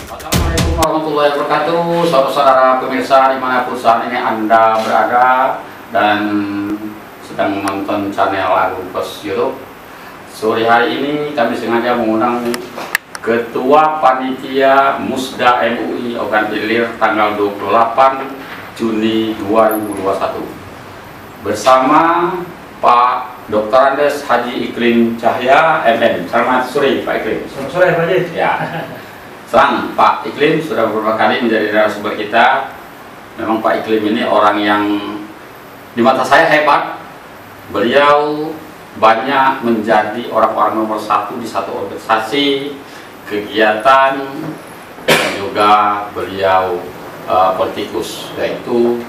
Assalamualaikum warahmatullahi wabarakatuh, saudara-saudara pemirsa dimanapun saat ini Anda berada dan sedang menonton channel Agung Pos YouTube. Sore hari ini kami sengaja mengundang Ketua Panitia Musda MUI Ogan Ilir tanggal 28 Juni 2021 bersama Pak Dr. Andes Haji Iklim Cahya MM. Selamat sore Pak Iklim. Selamat sore Pak Haji. Ya. Senang Pak Iklim sudah beberapa kali menjadi narasumber kita. Memang Pak Iklim ini orang yang di mata saya hebat. Beliau banyak menjadi orang-orang nomor satu di satu organisasi, kegiatan, dan juga beliau politikus, yaitu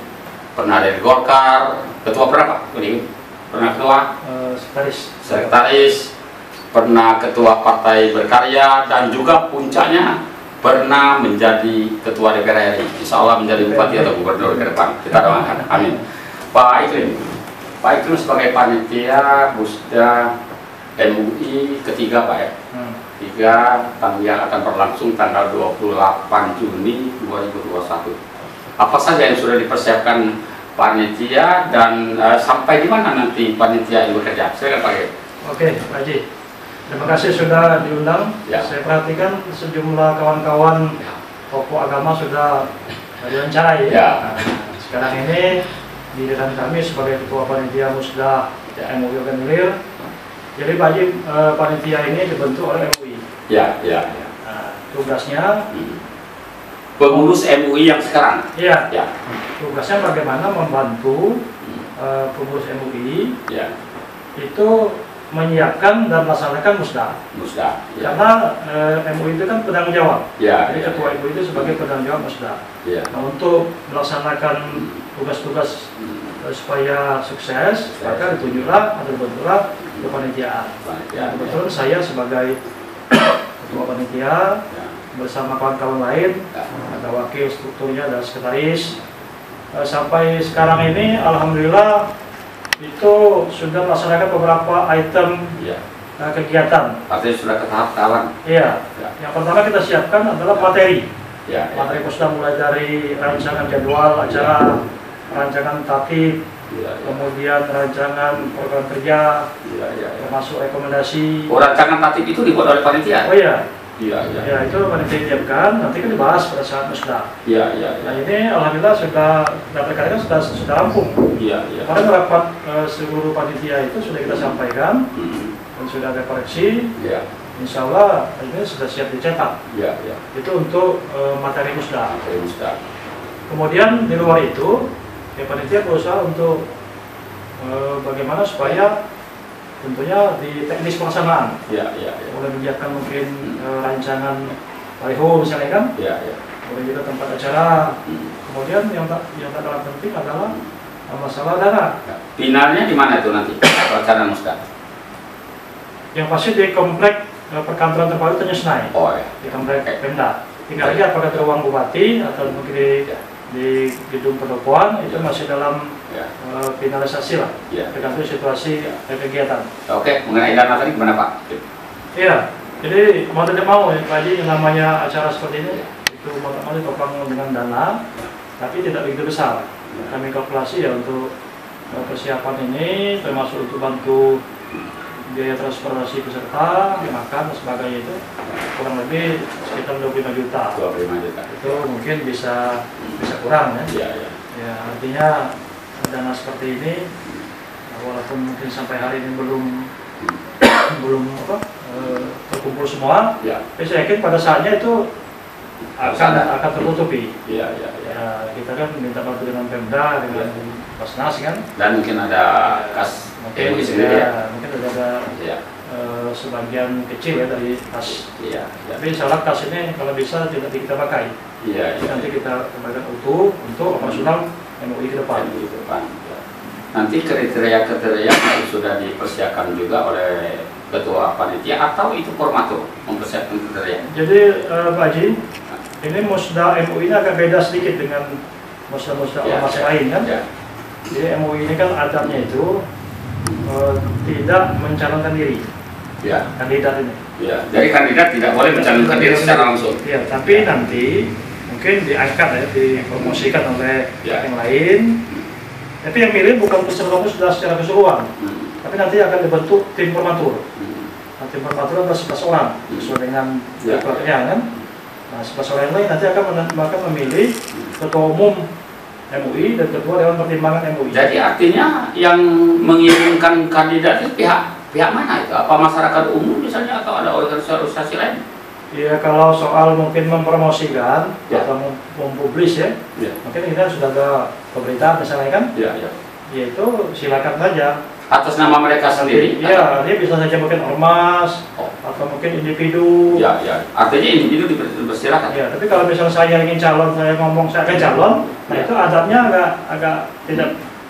pernah dari Golkar, ketua berapa? Pernah ketua? Sekretaris, pernah ketua Partai Berkarya, dan juga puncaknya pernah menjadi ketua DPR RI. Insya Allah menjadi bupati atau gubernur ke depan. Kita doakan, amin. Pak Iklim sebagai panitia Musda MUI ketiga Pak ya. Tiga yang akan berlangsung tanggal 28 Juni 2021. Apa saja yang sudah dipersiapkan panitia dan sampai di mana nanti panitia yang bekerja? Silakan Pak. Oke, Pak Haji. Terima kasih sudah diundang. Ya. Saya perhatikan sejumlah kawan-kawan tokoh agama sudah diwawancarai. Ya. Nah, sekarang ini giliran kami sebagai ketua panitia Musda MUI Ogan Ilir. Jadi Pak Haji, panitia ini dibentuk oleh MUI. Ya. Nah, tugasnya pengurus MUI yang sekarang. Iya. Ya. Tugasnya bagaimana membantu pengurus MUI itu menyiapkan dan melaksanakan Musda. Ya. Karena MUI itu kan penanggung jawab. Ya. Jadi ketua MUI itu sebagai penanggung jawab Musda. Ya. Nah, untuk melaksanakan tugas-tugas supaya sukses, maka ditunjuklah atau dibentuklah kepanitiaan. Kebetulan saya sebagai ketua panitia bersama kawan-kawan lain, ada wakil strukturnya, ada sekretaris. Sampai sekarang ini alhamdulillah itu sudah melaksanakan beberapa item kegiatan. Artinya sudah ke tahap kawan. Iya. Yang pertama kita siapkan adalah materi. Materi Musda mulai dari rancangan jadwal acara, rancangan tatib, kemudian rancangan program kerja, termasuk rekomendasi. Rancangan tatib itu dibuat oleh panitia. Oh iya. Ya, itu panitia siapkan, nanti kan dibahas pada saat Musda. Nah ini alhamdulillah sudah dapatkan sudah rampung. Kemarin rapat seluruh panitia itu sudah kita sampaikan dan sudah ada koreksi. Insya Allah ini sudah siap dicetak. Itu untuk materi Musda. Kemudian di luar itu, panitia berusaha untuk bagaimana supaya tentunya di teknis pelaksanaan. Mulai menyiapkan mungkin rancangan baliho misalnya kan. Kemudian juga tempat acara. Kemudian yang tak kalah penting adalah masalah dana. Finalnya di mana itu nanti pelaksanaan Musda? Yang pasti di komplek perkantoran terpadu Tanjung Oh ya. Di komplek Pemda. Tinggal lagi apakah di ruang bupati atau mungkin di gedung pendopoan itu masih dalam finalisasi lah, tergantung situasi kegiatan. Oke, mengenai dana tadi gimana Pak? Iya, jadi mau tidak mau Pak Haji, yang namanya acara seperti ini itu mau tidak mau ditopang dengan dana, tapi tidak begitu besar. Kami kalkulasi ya untuk persiapan ini, termasuk untuk bantu biaya transportasi peserta, makan dan sebagainya itu kurang lebih sekitar 25 juta. 25 juta. Itu mungkin bisa kurang ya. Ya artinya dana seperti ini walaupun mungkin sampai hari ini belum terkumpul semua, tapi saya yakin pada saatnya itu akan tertutupi. Ya, kita kan minta bantu dengan Pemda, dengan Basnas kan. Dan mungkin ada kas mungkin ada sebagian kecil ya dari kas. Tapi insya Allah kas ini kalau bisa tidak kita pakai. Nanti kita kembalikan utuh untuk operasional MUI ke depan. Nanti kriteria yang sudah dipersiapkan juga oleh ketua panitia atau itu formatur mempersiapkan kriteria. Jadi Pak Haji, ini Musda MUI ini agak beda sedikit dengan Musda ormas lain kan. Jadi MUI ini kan adatnya itu tidak mencalonkan diri kandidat ini. Ya, dari kandidat tidak boleh mencalonkan diri secara langsung. Ya, tapi nanti mungkin diangkat ya, dipromosikan oleh yang lain. Tapi yang milih bukan peserta umum sudah secara keseluruhan, tapi nanti akan dibentuk tim formatur. Nah, tim formatur ada 11 orang sesuai dengan ketua kan. Nah, 11 orang lain nanti akan memilih ketua umum MUI dan ketua dewan pertimbangan MUI. Jadi artinya yang mengirimkan kandidat itu pihak mana itu? Apa masyarakat umum misalnya atau ada organisasi lain? Iya, kalau soal mungkin mempromosikan atau mempublis ya, mungkin kita sudah ada pemberitaan misalnya kan? Ya itu silakan saja. Atas nama mereka sendiri? Iya, dia bisa saja mungkin ormas atau mungkin individu. Ya, artinya individu dipersilakan. Ya, tapi kalau misalnya saya ingin calon, saya ngomong saya akan calon, nah itu adabnya agak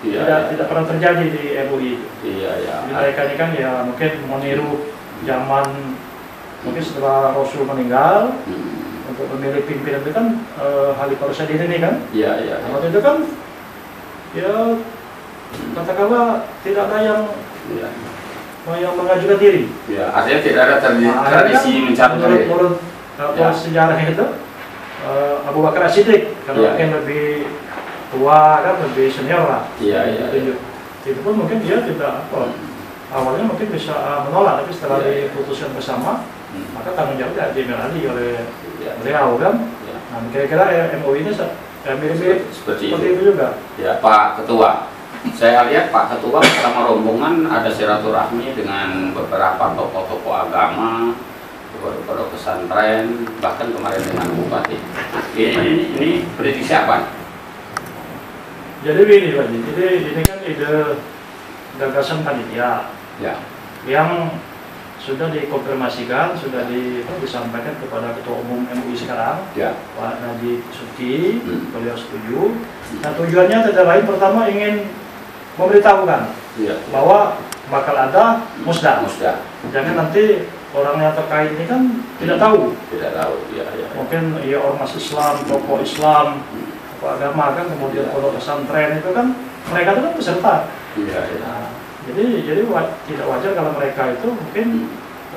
tidak pernah terjadi di MUI. Jadi mereka ini kan ya mungkin meniru zaman mungkin setelah Rasul meninggal untuk memilih pimpinan itu kan Khalifah Rasyidin ini kan. Waktu itu kan ya katakanlah tidak ada yang mengajukan diri. Artinya tidak ada tradisi mencalonkan diri. Menurut sejarah itu Abu Bakar As-Siddiq karena mungkin lebih tua kan, lebih senior lah. Itu pun mungkin dia tidak awalnya mungkin bisa menolak, tapi setelah diputuskan bersama maka tanggung jawab diambil oleh beliau kan. Nah, kira-kira MUI ini mirip-mirip seperti itu juga. Ya, Pak Ketua. Saya lihat Pak Ketua bersama rombongan ada silaturahmi dengan beberapa tokoh-tokoh agama, tokoh-tokoh pesantren, bahkan kemarin dengan Bupati. Ini prediksi apa? Jadi begini Pak, ini kan ide gagasan panitia yang sudah dikonfirmasikan, sudah disampaikan kepada Ketua Umum MUI sekarang, Pak Najib Suki, beliau setuju. Nah, tujuannya tidak lain, pertama ingin memberitahukan bahwa bakal ada musda. Jangan nanti orang yang terkait ini kan tidak tahu. Mungkin ya ormas Islam, tokoh Islam, tokoh agama kan, kemudian pondok pesantren itu kan mereka itu kan peserta. Nah, jadi tidak wajar kalau mereka itu mungkin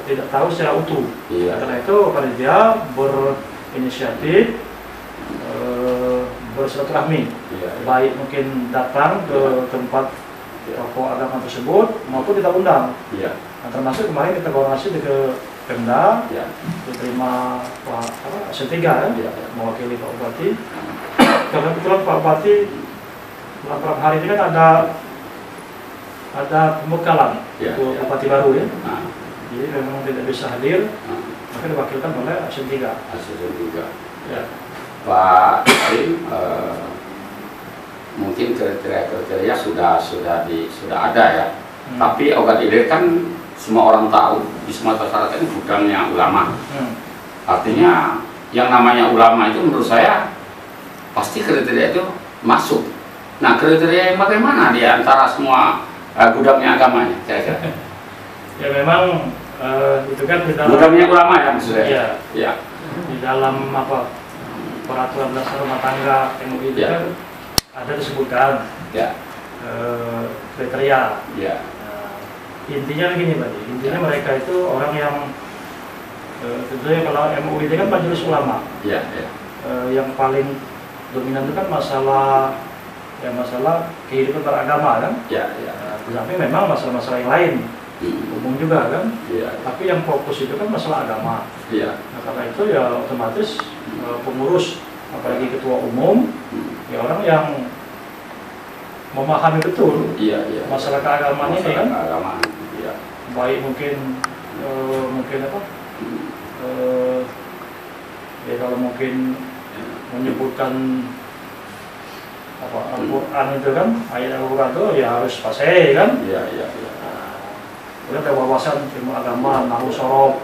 tidak tahu secara utuh. Karena itu panitia berinisiatif bersilaturahmi, baik mungkin datang ke tempat tokoh agama tersebut maupun kita undang. Nah, termasuk kemarin kita koordinasi ke Pemda, diterima Pak S3 kan, mewakili Pak Bupati. Karena kebetulan Pak Bupati beberapa hari ini kan ada pembekalan untuk Bupati baru ya. Jadi memang tidak bisa hadir, maka diwakilkan oleh S3. Pak Isim, mungkin kriteria sudah ada ya. Tapi obat ini kan semua orang tahu di Sumatera Selatan ini gudangnya ulama. Artinya yang namanya ulama itu menurut saya pasti kriteria itu masuk. Nah, kriteria yang bagaimana di antara semua gudangnya agamanya kira-kira? Ya memang itu kan di dalam gudangnya ulama ya maksudnya. Di dalam peraturan dasar rumah tangga MUI itu kan ada disebutkan kriteria. Intinya begini Pak, intinya mereka itu orang yang tentunya kalau MUI itu kan majelis ulama. Yang paling dominan itu kan masalah kehidupan beragama kan. Tapi memang masalah-masalah yang lain umum juga kan. Tapi yang fokus itu kan masalah agama. Nah, karena itu ya otomatis pengurus apalagi ketua umum ya orang yang memahami betul masalah keagamaan ini kan. Baik mungkin ya kalau mungkin menyebutkan Al-Quran itu kan, ayat Al-Quran itu ya harus fasih kan. Kemudian ada wawasan ilmu agama, nahwu sorof,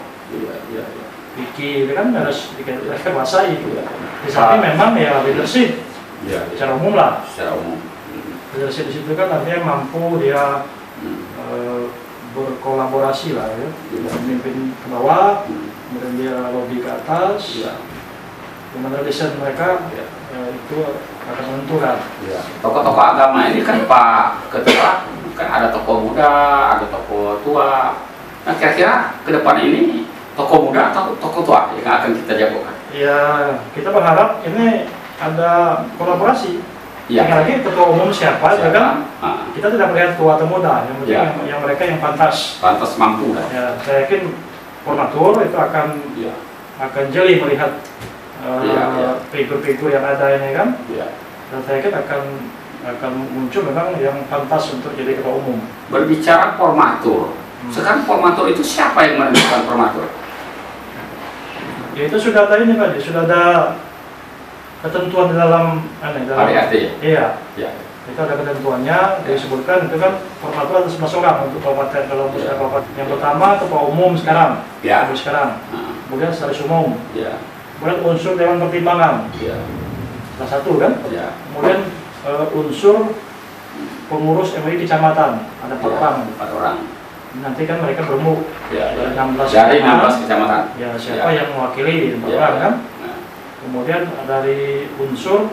fikih itu kan harus dikuasai. Di samping memang ya leadership secara umum lah. Leadership di situ kan artinya mampu dia berkolaborasi lah ya, memimpin ke bawah, kemudian dia lobby ke atas. Gimana desain mereka itu akan menentukan. Tokoh-tokoh agama ini kan Pak Ketua kan ada tokoh muda, ada tokoh tua. Nah kira-kira ke depan ini tokoh muda atau tokoh tua yang akan kita jagokan? Ya, kita berharap ini ada kolaborasi. Ya. Lagi ketua umum siapa? Ya kan? Kita tidak melihat tua atau muda, yang penting yang mereka yang pantas. Pantas mampu lah. Ya, saya yakin formatur itu akan jeli melihat figur-figur yang ada ini kan. Ya. Dan saya yakin akan muncul memang yang pantas untuk jadi ketua umum. Berbicara formatur, sekarang formatur itu siapa yang menentukan formatur? Ya itu sudah ada ini Pak, sudah ada ketentuan di dalam ADART ya? Iya. Ya. Itu ada ketentuannya, disebutkan itu kan formatur ada 11 orang untuk kabupaten kalau kabupaten. Yang pertama ketua umum sekarang, sekarang. Kemudian sekretaris umum. Kemudian unsur dewan pertimbangan. Salah satu kan? Kemudian unsur pengurus MUI kecamatan ada 4 orang. 4 orang. Nanti kan mereka berembuk dari 16 kecamatan. Ya siapa yang mewakili 4 orang kan? Kemudian dari unsur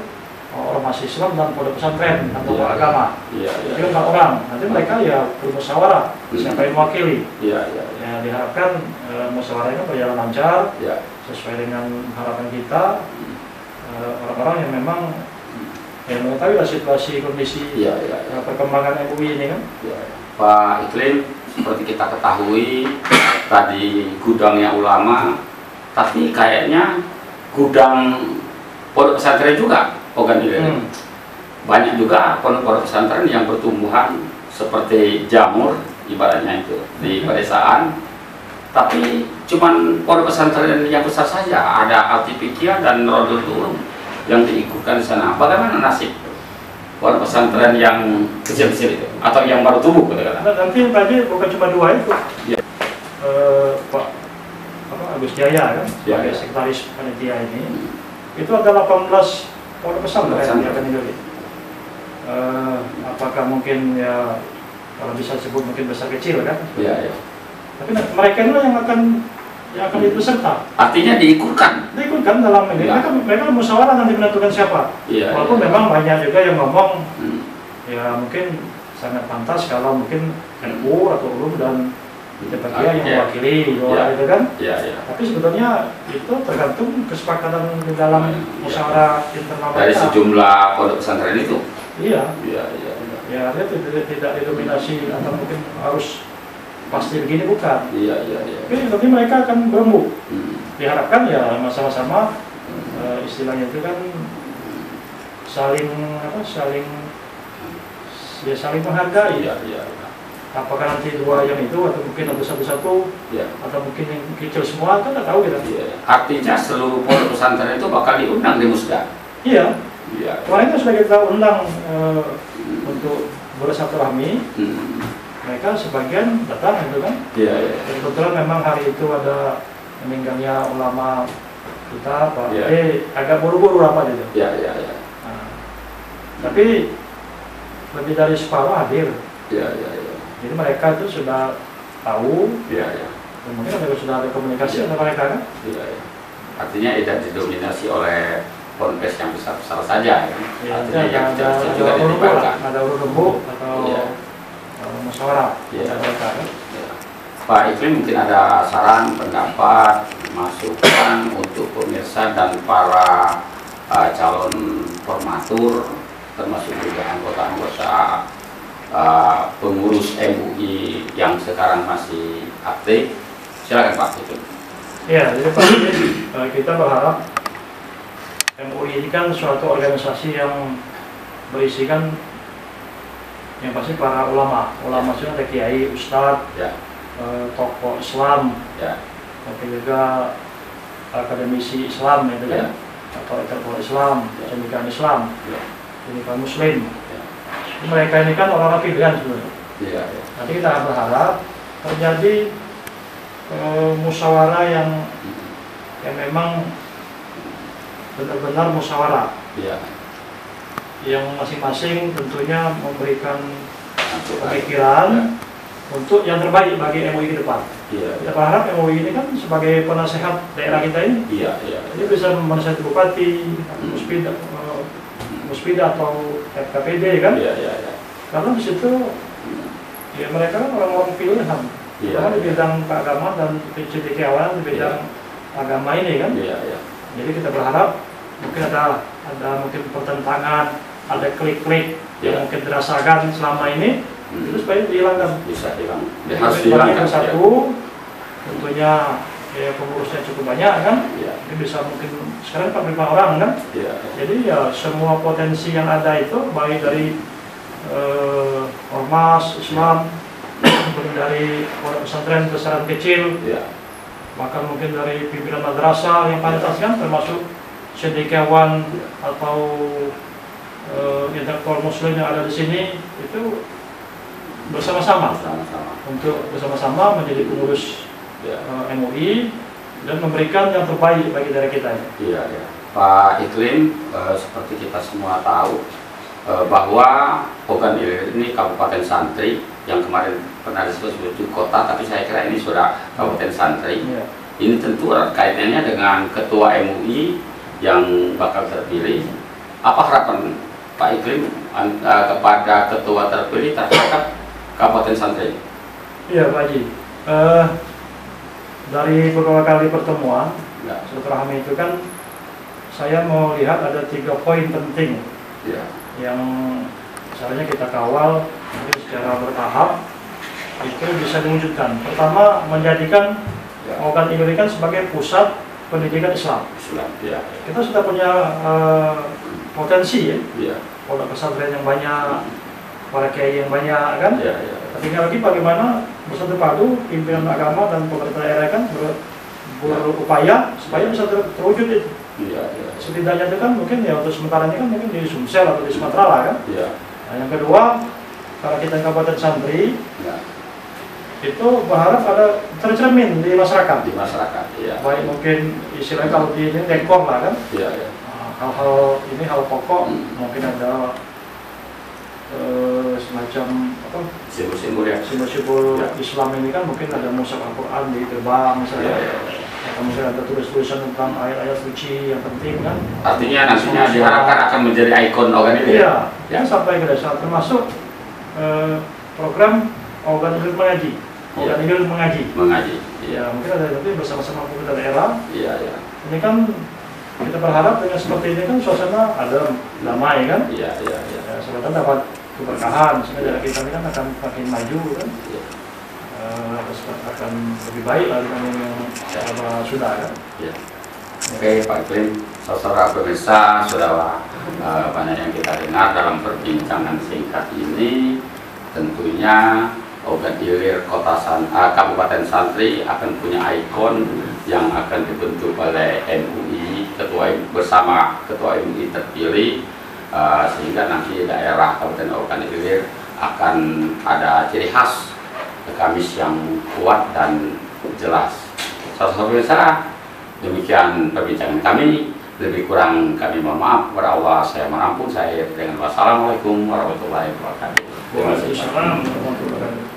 ormas Islam dan pondok pesantren atau agama. Itu 4 orang. Nanti mereka ya bermusyawarah siapa yang mewakili. Ya diharapkan musyawarahnya berjalan lancar sesuai dengan harapan kita. Orang-orang yang memang mengetahui situasi kondisi perkembangan MUI ini kan. Pak Iklim, seperti kita ketahui tadi gudangnya ulama, tapi kayaknya gudang pondok pesantren juga banyak juga pondok pesantren yang bertumbuhan seperti jamur ibaratnya itu di pedesaan, tapi cuman pondok pesantren yang besar saja, ada Altifikia dan Rodul Turun yang diikutkan di sana. Bagaimana nasib pondok pesantren yang kecil-kecil itu atau yang baru tumbuh? Nanti tadi bukan cuma 2 itu. Pak Agus Jaya kan sebagai sekretaris panitia ini, itu ada 18 pondok pesantren yang akan diikuti. Apakah mungkin ya kalau bisa disebut mungkin besar kecil kan? Tapi mereka itu yang akan ikut serta. Artinya diikutkan dalam ini. Mereka musyawarah nanti menentukan siapa. Walaupun memang banyak juga yang ngomong ya mungkin sangat pantas kalau mungkin NU atau ULUM dan Altifikia yang mewakili itu kan. Tapi sebetulnya itu tergantung kesepakatan di dalam musyawarah internal dari sejumlah pondok pesantren itu. Ya dia tidak didominasi atau mungkin harus pasti begini bukan. Tapi nanti mereka akan berembuk. Diharapkan ya sama-sama istilahnya itu kan saling menghargai. Apakah nanti 2 yang itu atau mungkin ada satu-satu atau mungkin yang kecil semua kita nggak tahu kita. Artinya seluruh pondok pesantren itu bakal diundang di Musda. Kemarin itu sudah kita undang untuk bersilaturahmi. Mereka sebagian datang itu kan. Kebetulan memang hari itu ada meninggalnya ulama kita Pak. Agak buru-buru rapat itu. Tapi lebih dari separuh hadir. Jadi mereka itu sudah tahu. Mungkin sudah ada komunikasi antara mereka kan. Artinya tidak didominasi oleh ponpes yang besar-besar saja kan. Artinya yang kecil-kecil juga dilibatkan. Ada urut atau musyawarah. Pak Iklim mungkin ada saran, pendapat, masukan untuk pemirsa dan para calon formatur termasuk juga anggota-anggota pengurus MUI yang sekarang masih aktif. Silakan Pak Iklim. Ya, jadi pasti kita berharap MUI ini kan suatu organisasi yang berisikan yang pasti para ulama maksudnya ada kiai, ustadz, tokoh Islam, tapi juga akademisi Islam itu kan, atau intelektual Islam, cendekiawan Islam, cendekiawan Muslim. Mereka ini kan orang-orang pilihan sebenarnya. Nanti kita berharap terjadi musyawarah yang memang benar-benar musyawarah. Yang masing-masing tentunya memberikan pemikiran untuk yang terbaik bagi MUI ke depan. Kita berharap MUI ini kan sebagai penasehat daerah kita ini, ini bisa menasihati bupati, muspida atau FKPD kan. Karena di situ ya mereka kan orang-orang pilihan. Karena di bidang keagamaan dan cendekiawan di bidang agama ini kan. Jadi kita berharap mungkin ada mungkin pertentangan, ada klik-klik yang mungkin dirasakan selama ini, itu supaya dihilangkan. Bisa hilang. Harus dihilangkan satu. Tentunya pengurusnya cukup banyak kan. Mungkin bisa sekarang 45 orang kan. Jadi ya semua potensi yang ada itu baik dari ormas Islam, kemudian dari pondok pesantren besaran kecil, bahkan mungkin dari pimpinan madrasah yang pantas kan, termasuk cendekiawan atau intelektual muslim yang ada di sini, itu bersama-sama untuk bersama-sama menjadi pengurus MUI dan memberikan yang terbaik bagi daerah kita. Pak Iklim, seperti kita semua tahu bahwa Ogan Ilir ini kabupaten santri yang kemarin pernah disebut sebagai kota, tapi saya kira ini sudah kabupaten santri. Ini tentu kaitannya dengan ketua MUI yang bakal terpilih. Apa harapan Pak Iklim kepada ketua terpilih terhadap kabupaten santri? Iya Pak Haji, dari beberapa kali pertemuan silaturahmi itu kan saya mau lihat ada 3 poin penting yang misalnya kita kawal mungkin secara bertahap itu bisa diwujudkan. Pertama, menjadikan Ogan Ilir kan sebagai pusat pendidikan Islam. Kita sudah punya potensi pondok pesantren yang banyak, para kiai yang banyak kan. Tinggal lagi bagaimana bersatu padu pimpinan agama dan pemerintah daerah kan berupaya supaya bisa terwujud itu. Setidaknya itu kan mungkin ya untuk sementara ini kan mungkin di Sumsel atau di Sumatera lah kan. Nah, yang kedua, kalau kita kabupaten santri itu berharap ada tercermin di masyarakat. Baik mungkin istilahnya kalau di ini dekor lah kan. Hal-hal ini hal pokok mungkin ada semacam apa? Simbol-simbol Islam ini kan mungkin ada mushaf Al-Quran di gerbang misalnya. Atau mungkin ada tulis-tulisan tentang ayat-ayat suci yang penting kan. Artinya nantinya diharapkan akan menjadi ikon Ogan Ilir. Yang sampai ke desa termasuk program Ogan Ilir mengaji. Ogan Ilir mengaji. Ya mungkin ada nanti bersama-sama pemerintah daerah. Ini kan kita berharap dengan seperti ini kan suasana ada damai kan. Sebetulnya dapat keberkahan sehingga daerah kita ini kan akan makin maju kan. Akan lebih baik lah dibanding yang sudah kan. Oke Pak Iklim, saudara pemirsa, sudah banyak yang kita dengar dalam perbincangan singkat ini. Tentunya Ogan Ilir Kabupaten Santri akan punya ikon yang akan dibentuk oleh MUI, bersama ketua MUI terpilih, sehingga nanti daerah Kabupaten Ogan Ilir akan ada ciri khas Kamis yang kuat dan jelas. Saudara pemirsa, demikian perbincangan kami. Lebih kurang kami mohon maaf kepada Allah. Saya menampung saya dengan wassalamualaikum warahmatullahi wabarakatuh. Waalaikumsalam warahmatullahi wabarakatuh.